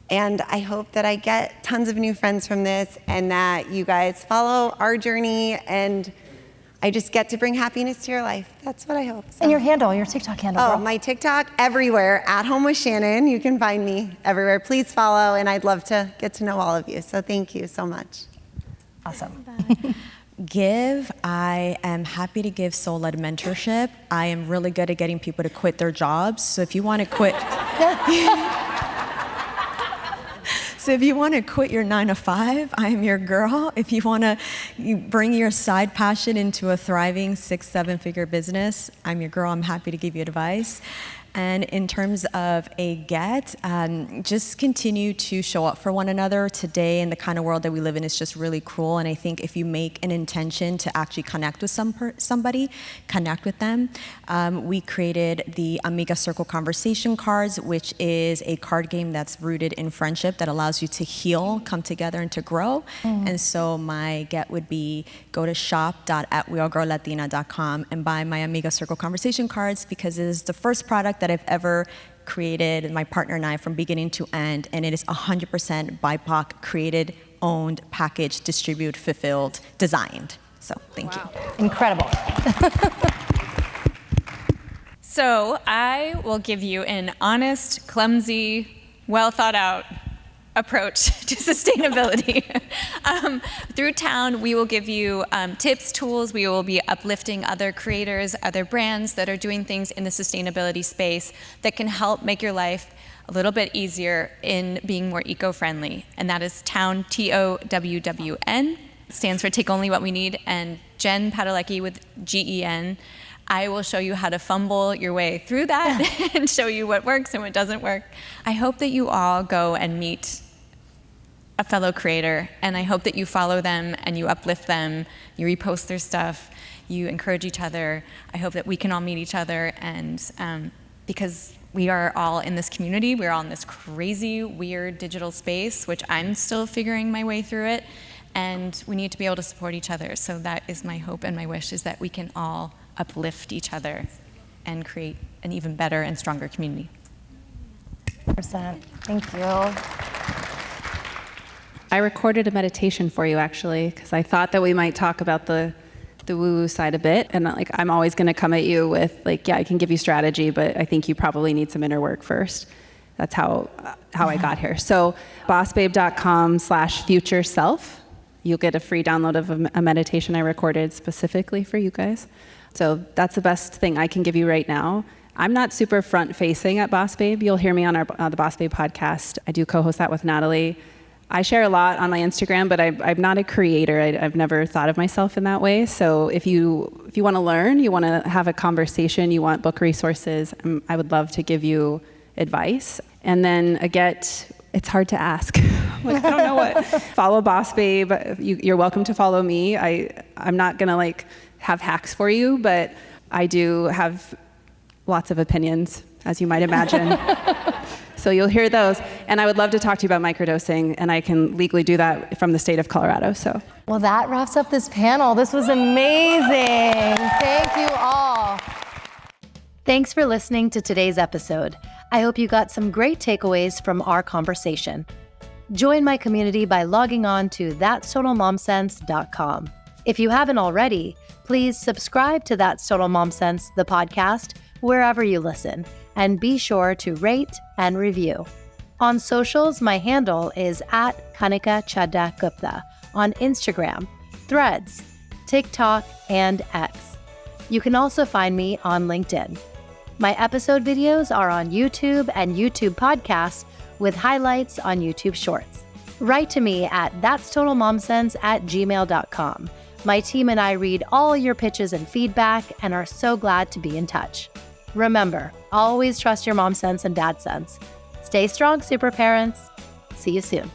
And I hope that I get tons of new friends from this and that you guys follow our journey and I just get to bring happiness to your life. That's what I hope. So. And your handle, your TikTok handle. Oh, girl. my TikTok, everywhere, At Home with Shannon. You can find me everywhere. Please follow, and I'd love to get to know all of you. So thank you so much. Awesome. Give. I am happy to give soul-led mentorship. I am really good at getting people to quit their jobs. So if you want to quit... So if you want to quit your 9-to-5, I am your girl. If you want to bring your side passion into a thriving 6-7-figure business, I'm your girl. I'm happy to give you advice. And in terms of a get, just continue to show up for one another. Today, in the kind of world that we live in, is just really cruel. And I think if you make an intention to actually connect with somebody, connect with them. We created the Amiga Circle Conversation cards, which is a card game that's rooted in friendship that allows you to heal, come together, and to grow. And so my get would be go to shop.weallgrowlatina.com and buy my Amiga Circle Conversation cards, because it is the first product that I've ever created, my partner and I, from beginning to end, and it is 100% BIPOC created, owned, packaged, distributed, fulfilled, designed. So thank you. Incredible. So I will give you an honest, clumsy, well thought out approach to sustainability. Through town, we will give you tips, tools. We will be uplifting other creators, other brands that are doing things in the sustainability space that can help make your life a little bit easier in being more eco-friendly. And that is Town, TOWWN. It stands for Take Only What We Need. And Jen Padalecki with GEN. I will show you how to fumble your way through that and show you what works and what doesn't work. I hope that you all go and meet a fellow creator, and I hope that you follow them and you uplift them, you repost their stuff, you encourage each other. I hope that we can all meet each other, and because we are all in this community, we're all in this crazy, weird digital space, which I'm still figuring my way through it, and we need to be able to support each other. So that is my hope and my wish, is that we can all uplift each other and create an even better and stronger community. 100%. Thank you. I recorded a meditation for you, actually, because I thought that we might talk about the woo-woo side a bit. And I'm always going to come at you with yeah, I can give you strategy, but I think you probably need some inner work first. That's how I got here. So bossbabe.com/futureself. You'll get a free download of a meditation I recorded specifically for you guys. So that's the best thing I can give you right now. I'm not super front-facing at Boss Babe. You'll hear me on the Boss Babe podcast. I do co-host that with Natalie. I share a lot on my Instagram, but I'm not a creator. I've never thought of myself in that way. So if you want to learn, you want to have a conversation, you want book resources, I would love to give you advice. And then it's hard to ask. I don't know what. Follow Boss Babe. You're welcome to follow me. I'm not gonna have hacks for you, but I do have lots of opinions, as you might imagine. So you'll hear those. And I would love to talk to you about microdosing, and I can legally do that from the state of Colorado. So. Well, that wraps up this panel. This was amazing. Thank you all. Thanks for listening to today's episode. I hope you got some great takeaways from our conversation. Join my community by logging on to thatstotalmomsense.com. If you haven't already, please subscribe to That's Total Mom Sense, the podcast, wherever you listen, and be sure to rate and review. On socials, my handle is @Kanika Chadda Gupta on Instagram, Threads, TikTok, and X. You can also find me on LinkedIn. My episode videos are on YouTube and YouTube podcasts with highlights on YouTube Shorts. Write to me at thatstotalmomsense@gmail.com. My team and I read all your pitches and feedback and are so glad to be in touch. Remember, always trust your mom sense and dad sense. Stay strong, super parents. See you soon.